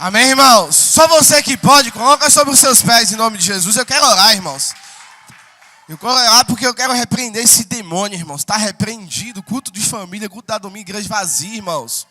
Amém, irmãos? Só você que pode, coloca sobre os seus pés em nome de Jesus. Eu quero orar, irmãos. Eu quero orar porque eu quero repreender esse demônio, irmãos. Está repreendido, culto de família, culto da domingo, igreja vazia, irmãos.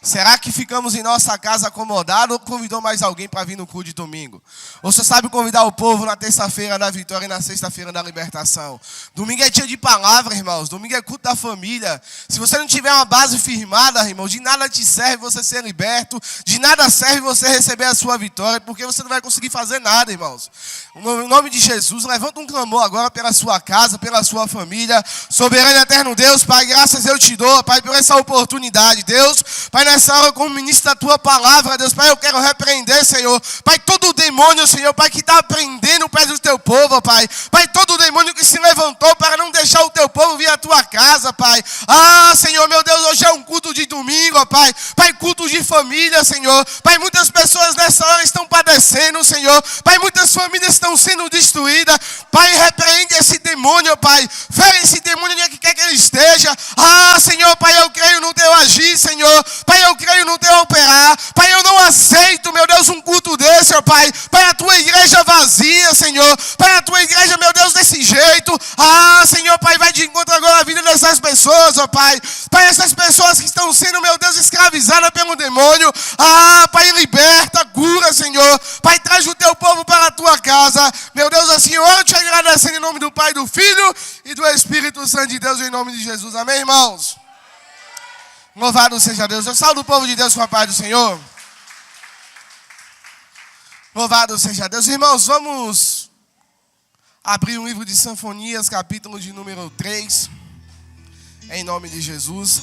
Será que ficamos em nossa casa acomodados ou convidou mais alguém para vir no culto de domingo? Ou você sabe convidar o povo na terça-feira da vitória e na sexta-feira da libertação? Domingo é dia de palavra, irmãos. Domingo é culto da família. Se você não tiver uma base firmada, irmão, de nada te serve você ser liberto. De nada serve você receber a sua vitória, porque você não vai conseguir fazer nada, irmãos. Em nome de Jesus, levanta um clamor agora pela sua casa, pela sua família. Soberano e eterno Deus, Pai, graças eu te dou, Pai, por essa oportunidade. Deus, Pai, nessa hora, como ministro da tua palavra, Deus, Pai, eu quero repreender, Senhor. Pai, todo demônio, Senhor, Pai, que está prendendo o pé do teu povo, Pai. Pai, todo demônio que se levantou para não deixar o teu povo vir à tua casa, Pai. Ah, Senhor, meu Deus, hoje é um culto de domingo, ó, Pai. Pai, culto de família, Senhor. Pai, muitas pessoas nessa hora estão padecendo, Senhor. Pai, muitas famílias estão sendo destruídas. Pai, repreende esse demônio, Pai. Fere esse demônio onde quer que ele esteja. Ah, Senhor, Pai, eu creio no teu agir, Senhor. Pai, eu creio no teu operar. Pai, eu não aceito, meu Deus, um culto desse, ó Pai. Pai, a tua igreja vazia, Senhor. Pai, a tua igreja, meu Deus, desse jeito. Ah, Senhor, Pai, vai de encontro agora à vida dessas pessoas, ó Pai. Pai, essas pessoas que estão sendo, meu Deus, escravizadas pelo demônio. Ah, Pai, liberta, cura, Senhor. Pai, traz o teu povo para a tua casa. Meu Deus, assim, eu te agradecendo em nome do Pai, do Filho e do Espírito Santo de Deus, em nome de Jesus. Amém, irmãos? Louvado seja Deus. Eu saúdo o povo de Deus com a paz do Senhor. Louvado seja Deus. Irmãos, vamos abrir um livro de Sinfonias, capítulo de número 3. Em nome de Jesus.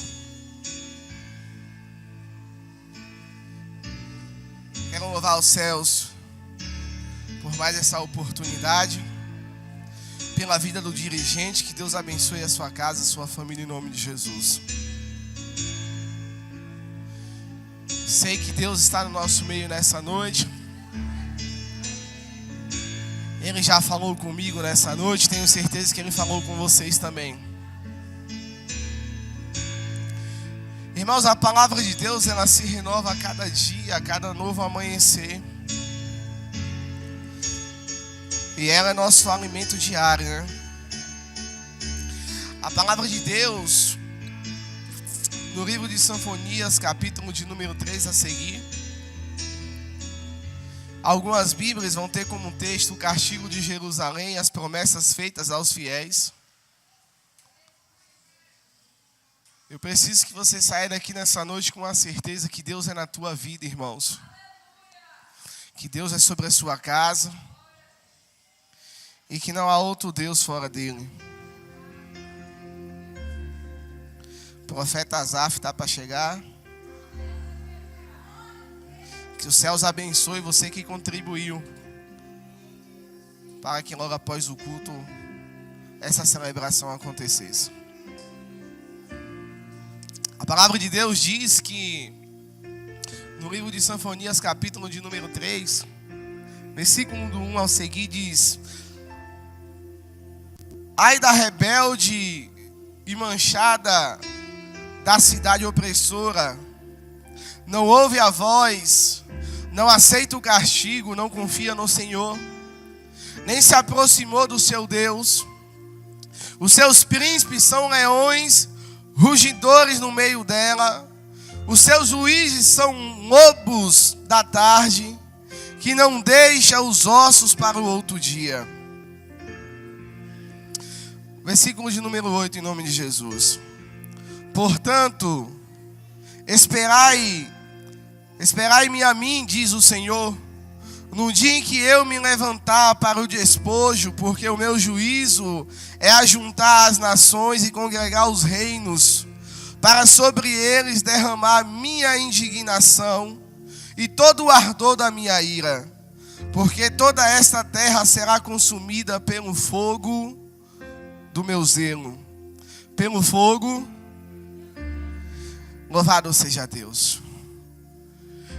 Quero louvar os céus por mais essa oportunidade. Pela vida do dirigente. Que Deus abençoe a sua casa, a sua família, em nome de Jesus. Sei que Deus está no nosso meio nessa noite. Ele já falou comigo nessa noite. Tenho certeza que Ele falou com vocês também. Irmãos, a palavra de Deus, ela se renova a cada dia, a cada novo amanhecer. E ela é nosso alimento diário, né? A palavra de Deus, no livro de Sinfonias, capítulo de número 3 a seguir. Algumas Bíblias vão ter como texto o castigo de Jerusalém e as promessas feitas aos fiéis. Eu preciso que você saia daqui nessa noite com a certeza que Deus é na tua vida, irmãos. Que Deus é sobre a sua casa. E que não há outro Deus fora dele. O profeta Asaf está para chegar. Que os céus abençoe você que contribuiu. Para que logo após o culto essa celebração acontecesse. A palavra de Deus diz que no livro de Sinfonias, capítulo de número 3, versículo do 1 ao seguir, diz: ai da rebelde e manchada da cidade opressora, não ouve a voz, não aceita o castigo, não confia no Senhor, nem se aproximou do seu Deus. Os seus príncipes são leões, rugidores no meio dela. Os seus juízes são lobos da tarde, que não deixa os ossos para o outro dia. Versículo de número 8, em nome de Jesus. Portanto, esperai-me a mim, diz o Senhor, no dia em que eu me levantar para o despojo, porque o meu juízo é ajuntar as nações e congregar os reinos, para sobre eles derramar minha indignação e todo o ardor da minha ira, porque toda esta terra será consumida pelo fogo do meu zelo. Pelo fogo. Louvado seja Deus.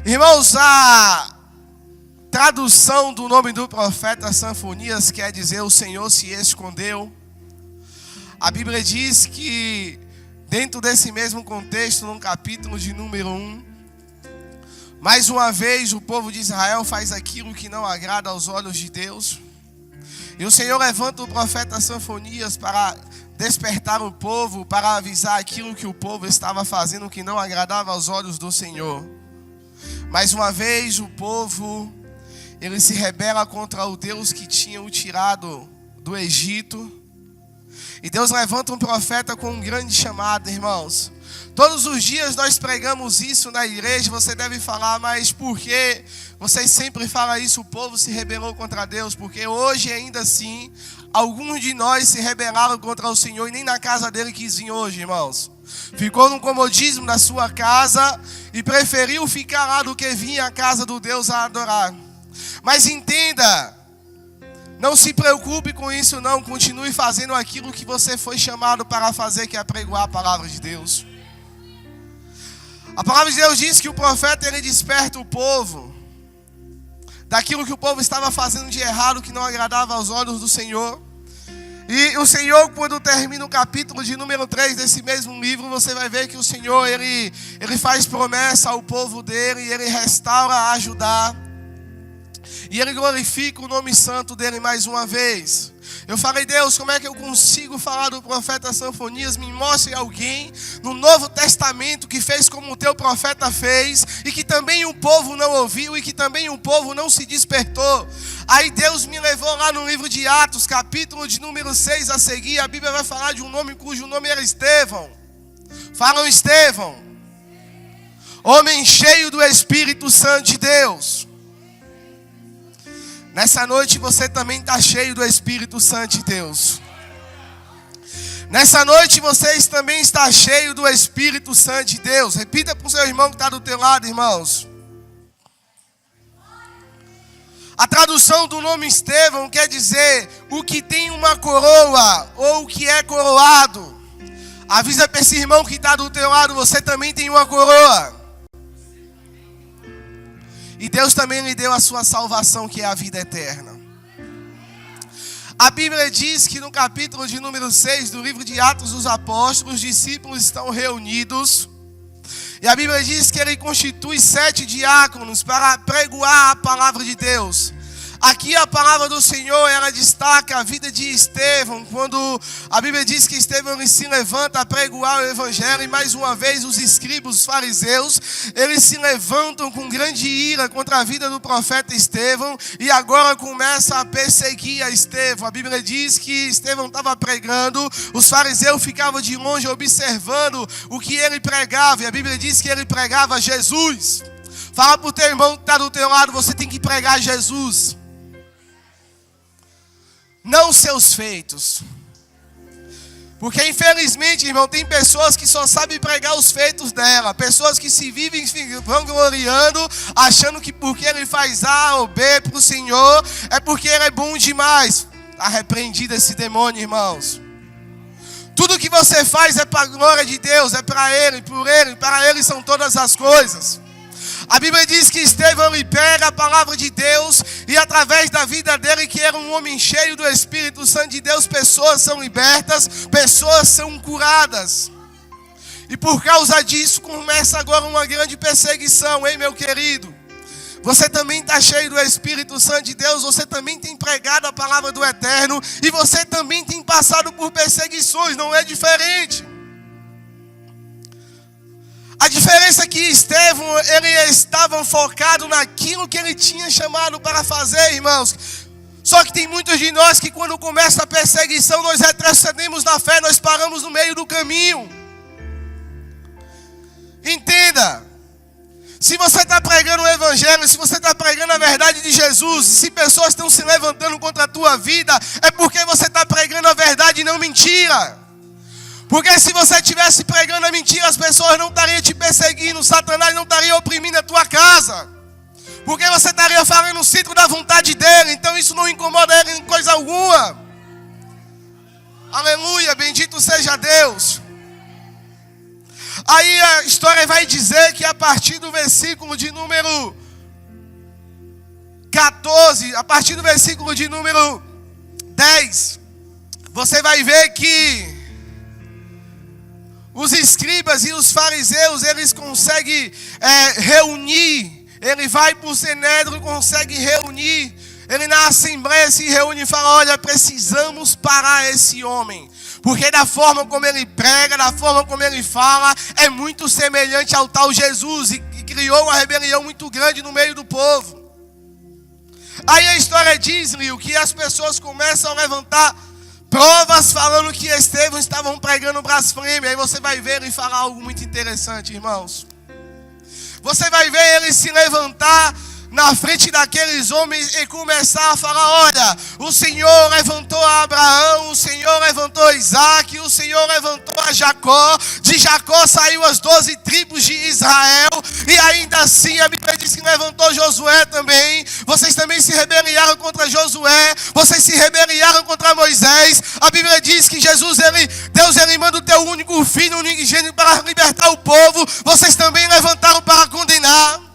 Irmãos, a tradução do nome do profeta Sinfonias quer dizer: o Senhor se escondeu. A Bíblia diz que dentro desse mesmo contexto, no capítulo de número 1, Mais uma vez o povo de Israel faz aquilo que não agrada aos olhos de Deus. E o Senhor levanta o profeta Sofonias para despertar o povo, para avisar aquilo que o povo estava fazendo que não agradava aos olhos do Senhor. Mais uma vez o povo, ele se rebela contra o Deus que tinha o tirado do Egito. E Deus levanta um profeta com um grande chamado, irmãos. Todos os dias nós pregamos isso na igreja. Você deve falar, mas por que vocês sempre falam isso? O povo se rebelou contra Deus. Porque hoje ainda assim, alguns de nós se rebelaram contra o Senhor e nem na casa dele quis vir hoje, irmãos. Ficou no comodismo da sua casa e preferiu ficar lá do que vir à casa do Deus a adorar. Mas entenda, não se preocupe com isso não, continue fazendo aquilo que você foi chamado para fazer, que é pregoar a palavra de Deus. A palavra de Deus diz que o profeta, ele desperta o povo daquilo que o povo estava fazendo de errado, que não agradava aos olhos do Senhor. E o Senhor, quando termina o capítulo de número 3 desse mesmo livro, você vai ver que o Senhor, ele faz promessa ao povo dele, e ele restaura, ajudar. E ele glorifica o nome santo dele mais uma vez. Eu falei, Deus, como é que eu consigo falar do profeta Sofonias? Me mostre alguém no Novo Testamento que fez como o teu profeta fez, e que também o povo não ouviu, e que também o povo não se despertou. Aí Deus me levou lá no livro de Atos, capítulo de número 6 a seguir. A Bíblia vai falar de um nome cujo nome era Estevão. Falam Estevão, homem cheio do Espírito Santo de Deus. Nessa noite você também está cheio do Espírito Santo de Deus. Nessa noite vocês também estão cheios do Espírito Santo de Deus. Repita para o seu irmão que está do teu lado, irmãos. A tradução do nome Estevão quer dizer o que tem uma coroa ou o que é coroado. Avisa para esse irmão que está do teu lado, você também tem uma coroa. E Deus também lhe deu a sua salvação, que é a vida eterna. A Bíblia diz que no capítulo de número 6 do livro de Atos dos Apóstolos, os discípulos estão reunidos. E a Bíblia diz que ele constitui 7 diáconos para pregoar a palavra de Deus. Aqui a palavra do Senhor, ela destaca a vida de Estevão, quando a Bíblia diz que Estevão ele se levanta a pregoar o Evangelho, e mais uma vez os escribas, os fariseus, eles se levantam com grande ira contra a vida do profeta Estevão, e agora começa a perseguir a Estevão. A Bíblia diz que Estevão estava pregando, os fariseus ficavam de longe observando o que ele pregava, e a Bíblia diz que ele pregava Jesus. Fala para o teu irmão que está do teu lado, você tem que pregar Jesus. Não seus feitos. Porque infelizmente, irmão, tem pessoas que só sabem pregar os feitos dela. Pessoas que se vivem vangloriando, achando que porque ele faz A ou B para o Senhor, é porque ele é bom demais. Está repreendido esse demônio, irmãos. Tudo que você faz é para a glória de Deus, é para Ele, por Ele, para Ele são todas as coisas. A Bíblia diz que Estevão ele pega a palavra de Deus, e através da vida dele, que era um homem cheio do Espírito Santo de Deus, pessoas são libertas, pessoas são curadas. E por causa disso começa agora uma grande perseguição, hein, meu querido? Você também está cheio do Espírito Santo de Deus, você também tem pregado a palavra do Eterno, e você também tem passado por perseguições, não é diferente. A diferença é que Estevão, ele estava focado naquilo que ele tinha chamado para fazer, irmãos. Só que tem muitos de nós que quando começa a perseguição, nós retrocedemos na fé, nós paramos no meio do caminho. Entenda, se você está pregando o Evangelho, se você está pregando a verdade de Jesus, se pessoas estão se levantando contra a tua vida, é porque você está pregando a verdade e não mentira. Porque se você estivesse pregando a mentira, as pessoas não estariam te perseguindo, Satanás não estaria oprimindo a tua casa. Porque você estaria falando no centro da vontade dele, então isso não incomoda ele em coisa alguma. Aleluia, bendito seja Deus. Aí a história vai dizer que a partir do versículo de número 14, a partir do versículo de número 10, você vai ver que os escribas e os fariseus, eles conseguem reunir Ele vai para o Sinédrio e consegue reunir. Ele na assembleia se reúne e fala: olha, precisamos parar esse homem. Porque da forma como ele prega, da forma como ele fala, é muito semelhante ao tal Jesus. E criou uma rebelião muito grande no meio do povo. Aí a história diz, Lio, que as pessoas começam a levantar provas falando que Estevão estavam pregando blasfêmia. Aí você vai ver ele falar algo muito interessante, irmãos. Você vai ver ele se levantar na frente daqueles homens e começar a falar: olha, o Senhor levantou a Abraão, o Senhor levantou a Isaac, o Senhor levantou a Jacó. De Jacó saiu as 12 tribos de Israel. E ainda assim a Bíblia diz que levantou Josué também. Vocês também se rebelaram contra Josué. Vocês se rebelaram contra Moisés. A Bíblia diz que Deus manda o teu único filho, unigênito, para libertar o povo. Vocês também levantaram para condenar.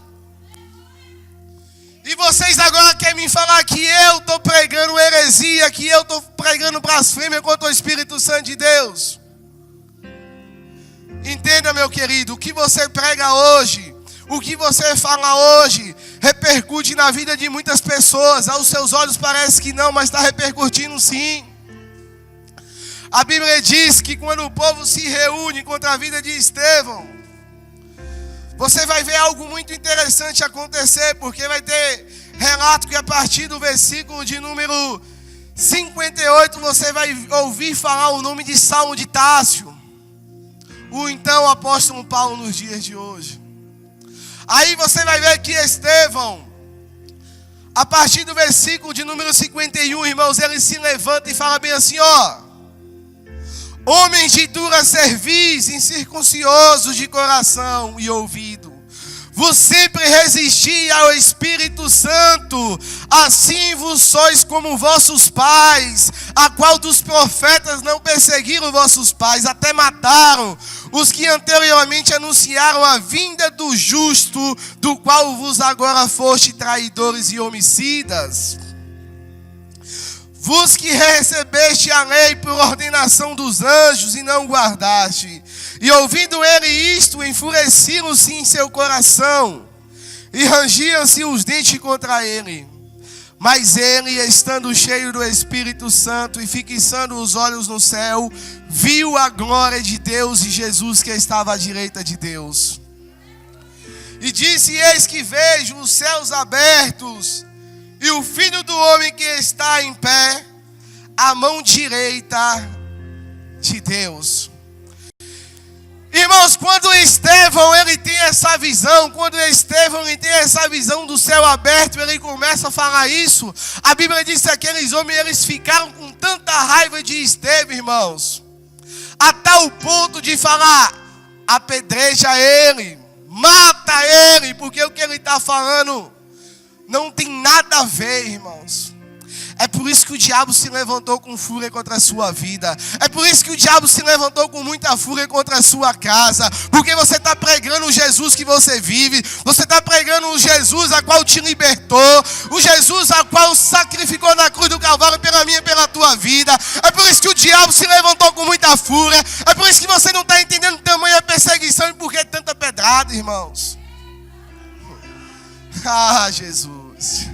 E vocês agora querem me falar que eu estou pregando heresia, que eu estou pregando blasfêmia contra o Espírito Santo de Deus. Entenda, meu querido, o que você prega hoje, o que você fala hoje, repercute na vida de muitas pessoas. Aos seus olhos parece que não, mas está repercutindo sim. A Bíblia diz que quando o povo se reúne contra a vida de Estevão, você vai ver algo muito interessante acontecer, porque vai ter relato que a partir do versículo de número 58, você vai ouvir falar o nome de Saulo de Társio, o então apóstolo Paulo nos dias de hoje. Aí você vai ver que Estevão, a partir do versículo de número 51, irmãos, ele se levanta e fala bem assim: ó, homens de dura cerviz, incircunciosos de coração e ouvido, vos sempre resisti ao Espírito Santo, assim vos sois como vossos pais, a qual dos profetas não perseguiram vossos pais, até mataram os que anteriormente anunciaram a vinda do justo, do qual vos agora foste traidores e homicidas. Vos que recebeste a lei por ordenação dos anjos e não guardaste. E ouvindo ele isto, enfureciram-se em seu coração e rangiam-se os dentes contra ele. Mas ele, estando cheio do Espírito Santo e fixando os olhos no céu, viu a glória de Deus e Jesus que estava à direita de Deus. E disse: eis que vejo os céus abertos e o Filho do Homem que está em pé, à mão direita de Deus. Irmãos, quando Estevão ele tem essa visão, do céu aberto, ele começa a falar isso. A Bíblia diz que aqueles homens eles ficaram com tanta raiva de Estevão, irmãos, a tal ponto de falar: apedreja ele, mata ele, porque o que ele está falando não tem nada a ver, irmãos. É por isso que o diabo se levantou com fúria contra a sua vida. É por isso que o diabo se levantou com muita fúria contra a sua casa. Porque você está pregando o Jesus que você vive. Você está pregando o Jesus a qual te libertou. O Jesus a qual sacrificou na cruz do Calvário pela minha e pela tua vida. É por isso que o diabo se levantou com muita fúria. É por isso que você não está entendendo o tamanho da perseguição e por que tanta pedrada, irmãos. Ah, Jesus.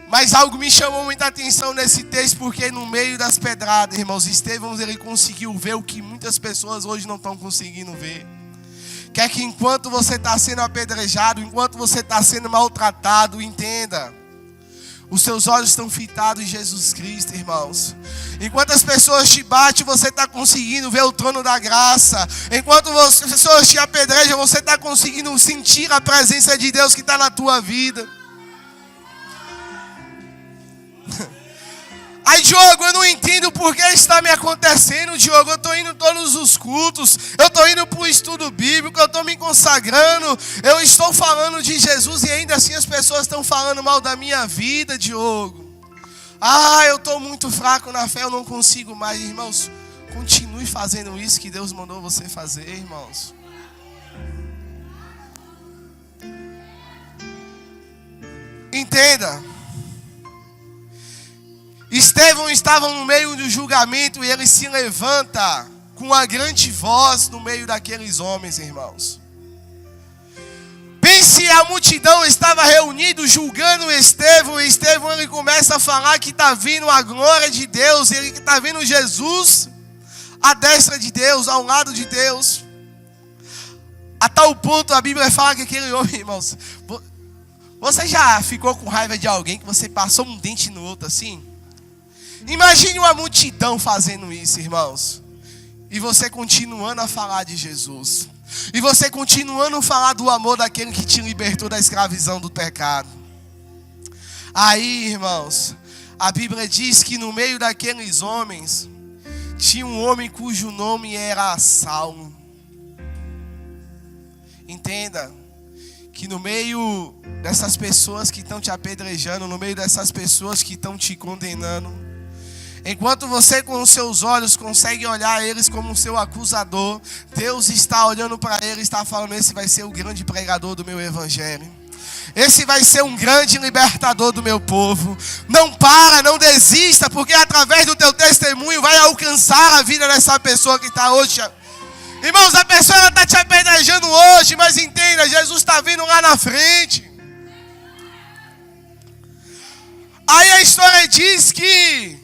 Mas algo me chamou muita atenção nesse texto, porque no meio das pedradas, irmãos, Estevão ele conseguiu ver o que muitas pessoas hoje não estão conseguindo ver. Que é que enquanto você está sendo apedrejado, enquanto você está sendo maltratado, entenda, os seus olhos estão fitados em Jesus Cristo, irmãos. Enquanto as pessoas te batem, você está conseguindo ver o trono da graça. Enquanto as pessoas te apedrejam, você está conseguindo sentir a presença de Deus que está na tua vida. Aí, Diogo, eu não entendo por que está me acontecendo, Diogo. Eu estou indo todos os cultos, eu estou indo para o estudo bíblico, eu estou me consagrando, eu estou falando de Jesus e ainda assim as pessoas estão falando mal da minha vida, Diogo. Ah, eu estou muito fraco na fé, eu não consigo mais. Irmãos, continue fazendo isso que Deus mandou você fazer, irmãos. Entenda. Estevão estava no meio do julgamento e ele se levanta com uma grande voz no meio daqueles homens, irmãos. se a multidão estava reunida julgando Estevão, e Estevão ele começa a falar que está vindo a glória de Deus, ele que está vindo Jesus à destra de Deus, ao lado de Deus. A tal ponto a Bíblia fala que aquele homem, irmãos, você já ficou com raiva de alguém que você passou um dente no outro assim? Imagine uma multidão fazendo isso, irmãos. E você continuando a falar de Jesus. E você continuando a falar do amor daquele que te libertou da escravidão do pecado. Aí, irmãos, a Bíblia diz que no meio daqueles homens tinha um homem cujo nome era Saulo. Entenda que no meio dessas pessoas que estão te apedrejando, no meio dessas pessoas que estão te condenando, enquanto você com os seus olhos consegue olhar eles como seu acusador, Deus está olhando para eles e está falando: esse vai ser o grande pregador do meu evangelho. Esse vai ser um grande libertador do meu povo. Não para, não desista, porque através do teu testemunho vai alcançar a vida dessa pessoa que está hoje. Irmãos, a pessoa está te apedrejando hoje, mas entenda, Jesus está vindo lá na frente. Aí a história diz que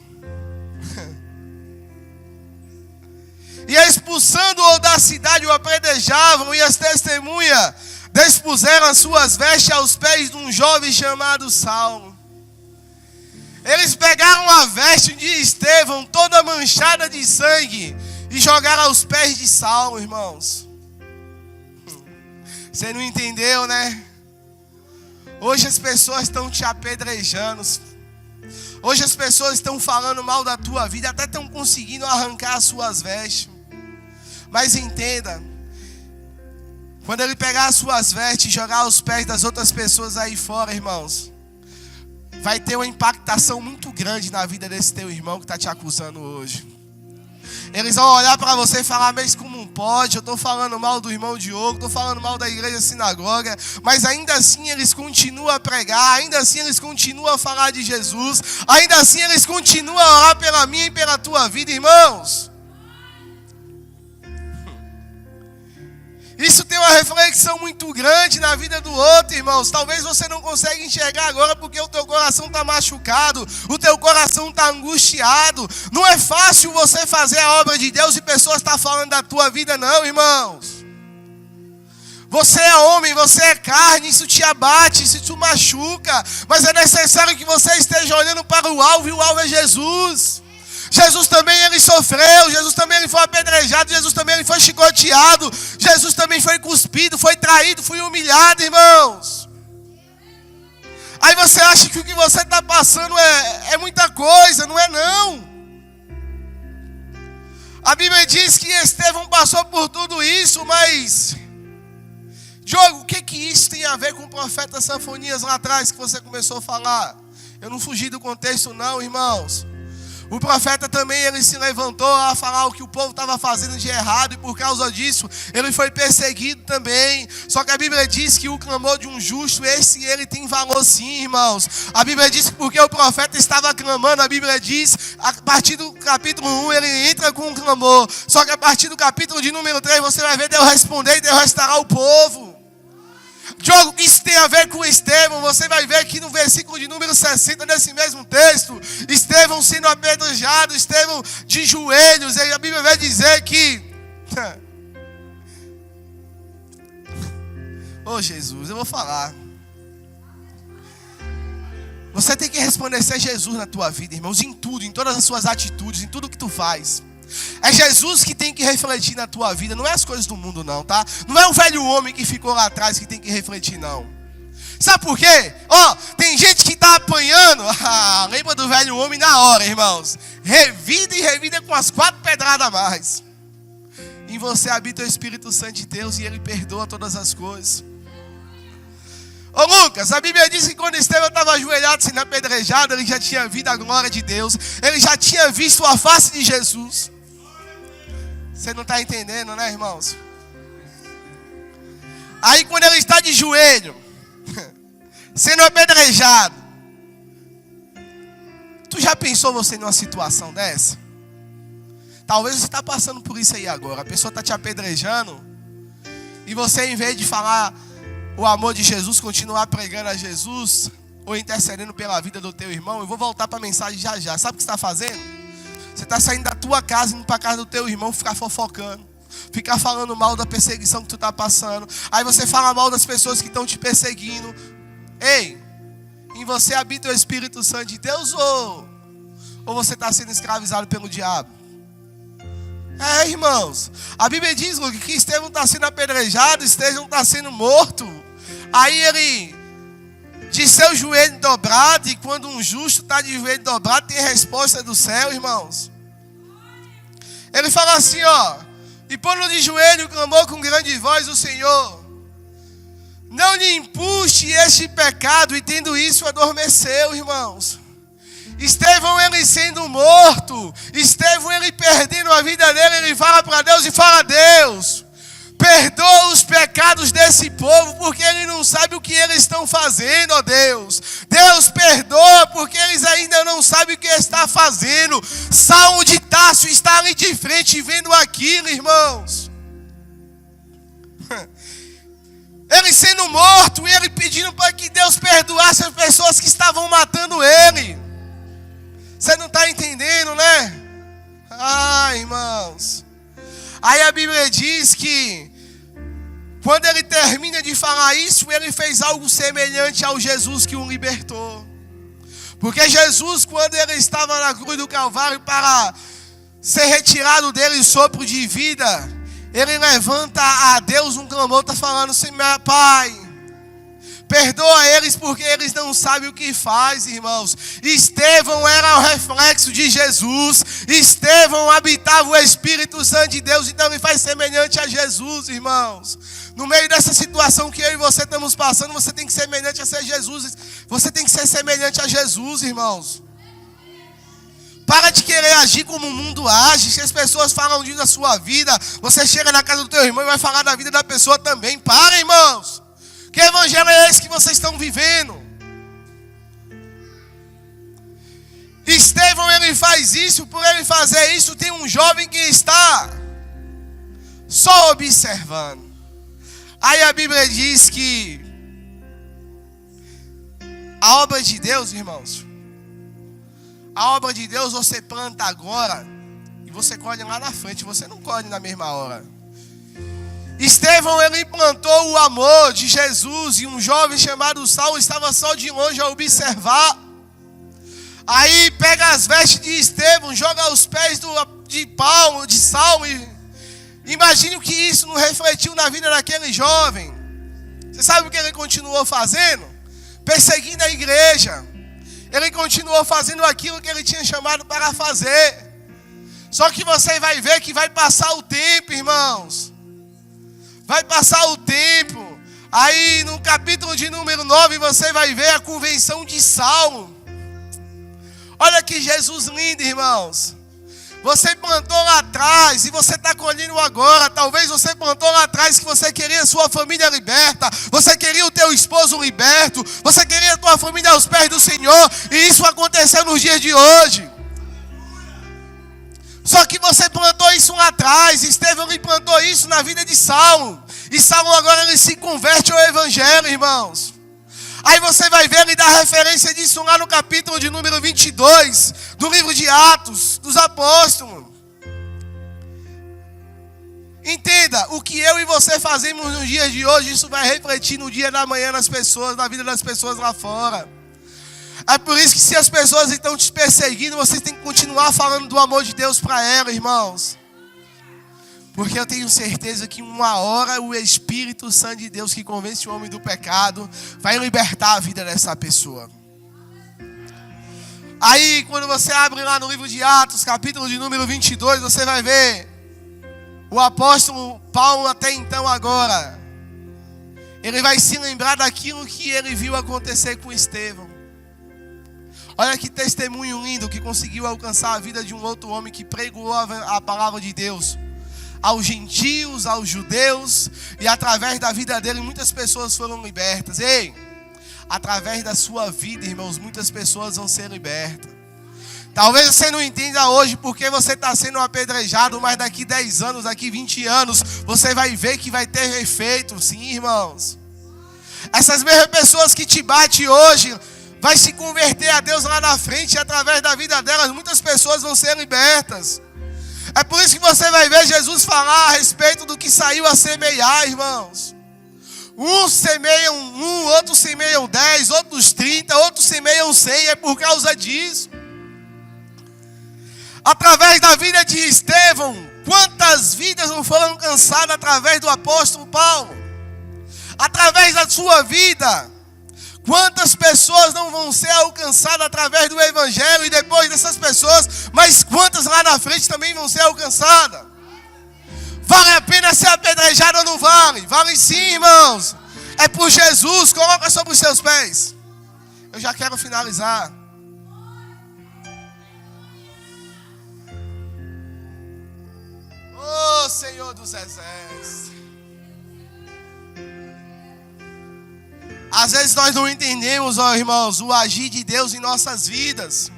e expulsando-o da cidade, o apedrejavam, e as testemunhas despuseram as suas vestes aos pés de um jovem chamado Saulo. Eles pegaram a veste de Estevão, toda manchada de sangue, e jogaram aos pés de Saulo, irmãos. Você não entendeu, né? Hoje as pessoas estão te apedrejando. Hoje as pessoas estão falando mal da tua vida, até estão conseguindo arrancar as suas vestes. Mas entenda, quando ele pegar as suas vestes e jogar aos pés das outras pessoas aí fora, irmãos, vai ter uma impactação muito grande na vida desse teu irmão que está te acusando hoje. Eles vão olhar para você e falar: mas como pode? Eu estou falando mal do irmão Diogo, estou falando mal da igreja sinagoga, mas ainda assim eles continuam a pregar, ainda assim eles continuam a falar de Jesus, ainda assim eles continuam a orar pela minha e pela tua vida, irmãos. Isso tem uma reflexão muito grande na vida do outro, irmãos. Talvez você não consiga enxergar agora porque o teu coração está machucado, o teu coração está angustiado. Não é fácil você fazer a obra de Deus e pessoas estão falando da tua vida, não, irmãos. Você é homem, você é carne, isso te abate, isso te machuca. Mas é necessário que você esteja olhando para o alvo, e o alvo é Jesus. Jesus também ele sofreu, Jesus também ele foi apedrejado, Jesus também ele foi chicoteado, Jesus também foi cuspido, foi traído, foi humilhado, irmãos. Aí você acha que o que você está passando é muita coisa, não é não. A Bíblia diz que Estevão passou por tudo isso, mas Diogo, o que isso tem a ver com o profeta Sofonias lá atrás que você começou a falar? Eu não fugi do contexto não, irmãos. O profeta também, ele se levantou a falar o que o povo estava fazendo de errado, e por causa disso, ele foi perseguido também. Só que a Bíblia diz que o clamor de um justo, ele tem valor sim, irmãos. A Bíblia diz que porque o profeta estava clamando, a Bíblia diz, a partir do capítulo 1, ele entra com um clamor. Só que a partir do capítulo de número 3, você vai ver Deus responder e Deus restaurar o povo. Diogo, isso tem a ver com Estevão. Você vai ver que no versículo de número 60 desse mesmo texto, Estevão sendo apedrejado, Estevão de joelhos, e a Bíblia vai dizer que oh Jesus, eu vou falar. Você tem que resplandecer Jesus na tua vida, irmãos, em tudo, em todas as suas atitudes, em tudo que tu faz. É Jesus que tem que refletir na tua vida, não é as coisas do mundo não, tá? Não é o velho homem que ficou lá atrás que tem que refletir não. Sabe por quê? Tem gente que está apanhando, lembra do velho homem na hora, irmãos. Revida e revida com as 4 pedradas a mais. Em você habita o Espírito Santo de Deus e ele perdoa todas as coisas. Ô Lucas, a Bíblia diz que quando Estevão estava ajoelhado sendo apedrejado, ele já tinha visto a glória de Deus, ele já tinha visto a face de Jesus. Você não está entendendo, né, irmãos? Aí quando ele está de joelho, sendo apedrejado, tu já pensou você numa situação dessa? Talvez você está passando por isso aí agora. A pessoa está te apedrejando e você, em vez de falar o amor de Jesus, continuar pregando a Jesus ou intercedendo pela vida do teu irmão, eu vou voltar para a mensagem já já. Sabe o que você está fazendo? Você está saindo da tua casa, indo para a casa do teu irmão, ficar fofocando, ficar falando mal da perseguição que tu está passando. Aí você fala mal das pessoas que estão te perseguindo. Ei, em você habita o Espírito Santo de Deus ou você está sendo escravizado pelo diabo? Irmãos, a Bíblia diz que Estevão está sendo apedrejado, Estevão está sendo morto. Aí ele, de seu joelho dobrado, e quando um justo está de joelho dobrado, tem resposta do céu, irmãos. Ele fala assim, e pondo de joelho, clamou com grande voz o Senhor: não lhe impute este pecado, e tendo isso adormeceu, irmãos. Estevão, ele sendo morto, Estevão, ele perdendo a vida dele, ele fala para Deus e fala: Deus, perdoa os pecados desse povo, porque eles não sabem o que eles estão fazendo, ó Deus. Deus, perdoa, porque eles ainda não sabem o que está fazendo. Saulo de Tarso está ali de frente vendo aquilo, irmãos. Ele sendo morto e ele pedindo para que Deus perdoasse as pessoas que estavam matando ele. Você não está entendendo, né? Irmãos. Aí a Bíblia diz que quando ele termina de falar isso, ele fez algo semelhante ao Jesus que o libertou. Porque Jesus, quando ele estava na cruz do Calvário para ser retirado dele o sopro de vida, ele levanta a Deus um clamor, está falando assim: meu Pai, perdoa eles porque eles não sabem o que faz, irmãos. Estevão era o reflexo de Jesus. Estevão habitava o Espírito Santo de Deus, então ele faz semelhante a Jesus, irmãos. No meio dessa situação que eu e você estamos passando, você tem que ser semelhante a ser Jesus. Você tem que ser semelhante a Jesus, irmãos. Para de querer agir como o mundo age. Se as pessoas falam da sua vida, você chega na casa do teu irmão e vai falar da vida da pessoa também. Para, irmãos. Que evangelho é esse que vocês estão vivendo? Estevão, ele faz isso. Por ele fazer isso, tem um jovem que está só observando. Aí a Bíblia diz que a obra de Deus, irmãos, a obra de Deus você planta agora e você colhe lá na frente. Você não colhe na mesma hora. Estevão, ele plantou o amor de Jesus, e um jovem chamado Saulo estava só de longe a observar. Aí pega as vestes de Estevão, joga aos pés de Saulo, e imagine o que isso não refletiu na vida daquele jovem. Você sabe o que ele continuou fazendo? Perseguindo a igreja. Ele continuou fazendo aquilo que ele tinha chamado para fazer. Só que você vai ver que vai passar o tempo, irmãos. Vai passar o tempo. Aí no capítulo de número 9 você vai ver a convenção de Saulo. Olha que Jesus lindo, irmãos. Você plantou lá atrás e você está colhendo agora. Talvez você plantou lá atrás que você queria a sua família liberta. Você queria o teu esposo liberto. Você queria a tua família aos pés do Senhor. E isso aconteceu nos dias de hoje. Só que você plantou isso lá atrás. Estevão lhe plantou isso na vida de Saulo. E Saulo agora ele se converte ao Evangelho, irmãos. Aí você vai ver ele dar referência disso lá no capítulo de número 22, do livro de Atos dos Apóstolos. Entenda, o que eu e você fazemos nos dias de hoje, isso vai refletir no dia da manhã nas pessoas, na vida das pessoas lá fora. É por isso que se as pessoas estão te perseguindo, vocês têm que continuar falando do amor de Deus para elas, irmãos. Porque eu tenho certeza que uma hora o Espírito Santo de Deus que convence o homem do pecado vai libertar a vida dessa pessoa. Aí quando você abre lá no livro de Atos, capítulo de número 22, você vai ver o apóstolo Paulo até então agora. Ele vai se lembrar daquilo que ele viu acontecer com Estevão. Olha que testemunho lindo que conseguiu alcançar a vida de um outro homem que pregou a palavra de Deus aos gentios, aos judeus, e através da vida dele muitas pessoas foram libertas. Ei, através da sua vida, irmãos, muitas pessoas vão ser libertas. Talvez você não entenda hoje porque você está sendo apedrejado, mas daqui 10 anos, daqui 20 anos, você vai ver que vai ter efeito, sim, irmãos. Essas mesmas pessoas que te batem hoje vai se converter a Deus lá na frente, e através da vida delas muitas pessoas vão ser libertas. É por isso que você vai ver Jesus falar a respeito do que saiu a semear, irmãos. Uns semeiam outros semeiam 10, outros 30, outros semeiam 100, é por causa disso. Através da vida de Estevão, quantas vidas não foram alcançadas através do apóstolo Paulo? Através da sua vida, quantas pessoas não vão ser alcançadas através do evangelho, e depois dessas pessoas, mas quantas lá na frente também vão ser alcançadas? Vale a pena ser apedrejado ou não vale? Vale sim, irmãos. É por Jesus. Coloca sobre os seus pés. Eu já quero finalizar. Oh, Senhor dos Exércitos. Às vezes nós não entendemos, ó irmãos, o agir de Deus em nossas vidas.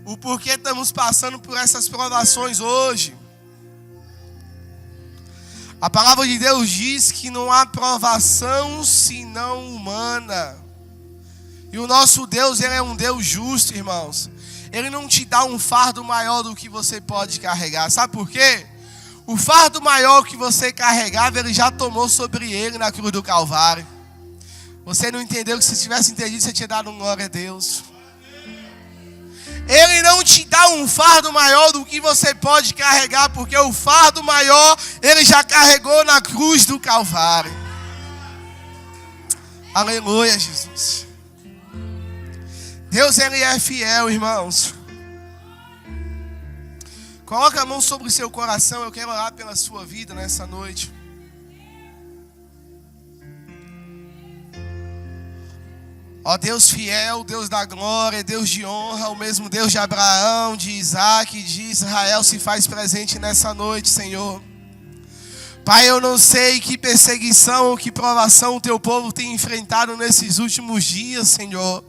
O porquê estamos passando por essas provações hoje. A palavra de Deus diz que não há provação senão humana. E o nosso Deus, Ele é um Deus justo, irmãos. Ele não te dá um fardo maior do que você pode carregar. Sabe por quê? O fardo maior que você carregava, Ele já tomou sobre Ele na cruz do Calvário. Você não entendeu que se tivesse entendido, você tinha dado glória a Deus. Ele não te dá um fardo maior do que você pode carregar, porque o fardo maior Ele já carregou na cruz do Calvário. Aleluia, Jesus. Deus, Ele é fiel, irmãos. Coloca a mão sobre o seu coração. Eu quero orar pela sua vida nessa noite. Ó Deus fiel, Deus da glória, Deus de honra, o mesmo Deus de Abraão, de Isaac, de Israel se faz presente nessa noite, Senhor. Pai, eu não sei que perseguição ou que provação o teu povo tem enfrentado nesses últimos dias, Senhor.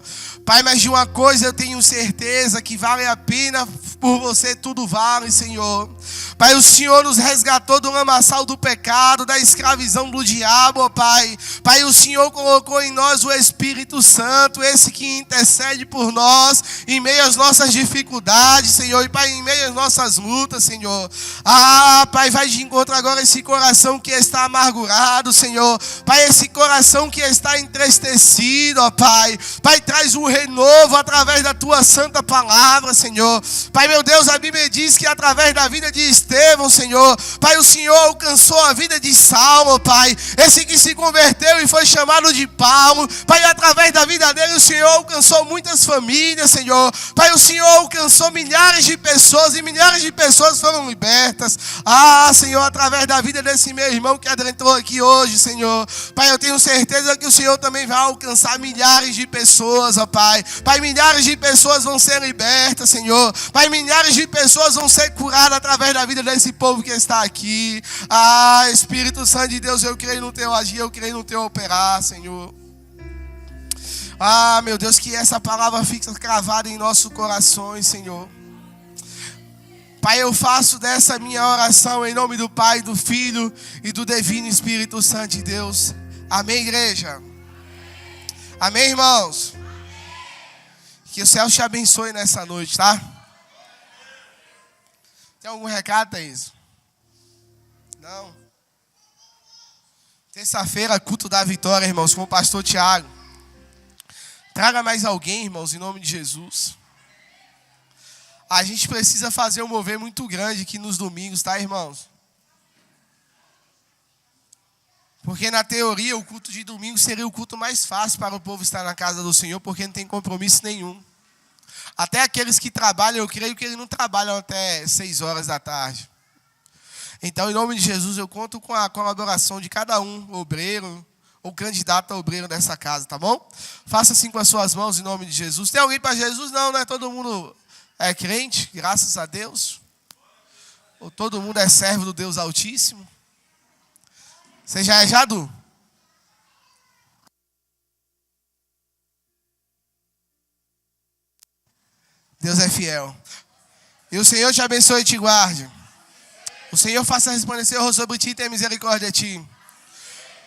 Pai, mas de uma coisa eu tenho certeza, que vale a pena, por você tudo vale, Senhor. Pai, o Senhor nos resgatou do lamaçal do pecado, da escravidão do diabo, ó Pai. Pai, o Senhor colocou em nós o Espírito Santo, esse que intercede por nós, em meio às nossas dificuldades, Senhor. E Pai, em meio às nossas lutas, Senhor. Ah, Pai, vai de encontro agora esse coração que está amargurado, Senhor. Pai, esse coração que está entristecido, ó Pai. Pai, traz um renovo através da Tua santa palavra, Senhor. Pai, meu Deus, a Bíblia diz que através da vida de Estevão, Senhor, Pai, o Senhor alcançou a vida de Saulo, Pai, esse que se converteu e foi chamado de Paulo. Pai, através da vida dele, o Senhor alcançou muitas famílias, Senhor. Pai, o Senhor alcançou milhares de pessoas, e milhares de pessoas foram libertas. Ah, Senhor, através da vida desse meu irmão que adentrou aqui hoje, Senhor. Pai, eu tenho certeza que o Senhor também vai alcançar milhares de pessoas, ó Pai. Pai, milhares de pessoas vão ser libertas, Senhor. Pai, milhares de pessoas vão ser curadas através da vida desse povo que está aqui. Ah, Espírito Santo de Deus, eu creio no Teu agir, eu creio no Teu operar, Senhor. Ah, meu Deus, que essa palavra fique cravada em nossos corações, Senhor. Pai, eu faço dessa minha oração em nome do Pai, do Filho e do Divino Espírito Santo de Deus. Amém, igreja? Amém, irmãos? Que o céu te abençoe nessa noite, tá? Tem algum recado, Thaís? Não? Terça-feira, culto da vitória, irmãos, com o pastor Tiago. Traga mais alguém, irmãos, em nome de Jesus. A gente precisa fazer um mover muito grande aqui nos domingos, tá, irmãos? Porque na teoria o culto de domingo seria o culto mais fácil para o povo estar na casa do Senhor, porque não tem compromisso nenhum. Até aqueles que trabalham, eu creio que eles não trabalham até 6 horas da tarde. Então, em nome de Jesus, eu conto com a colaboração de cada um, obreiro ou candidato a obreiro dessa casa, tá bom? Faça assim com as suas mãos em nome de Jesus. Tem alguém para Jesus? Não, né? Todo mundo é crente, graças a Deus. Ou todo mundo é servo do Deus Altíssimo. Você já é Jadu? Deus é fiel. E o Senhor te abençoe e te guarde. O Senhor faça resplandecer o rosto sobre ti e tenha misericórdia de ti.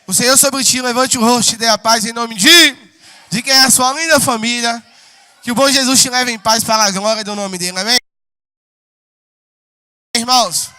O Senhor sobre ti, levante o rosto e dê a paz em nome de quem é a sua linda família. Que o bom Jesus te leve em paz para a glória do nome dele. Amém? Irmãos.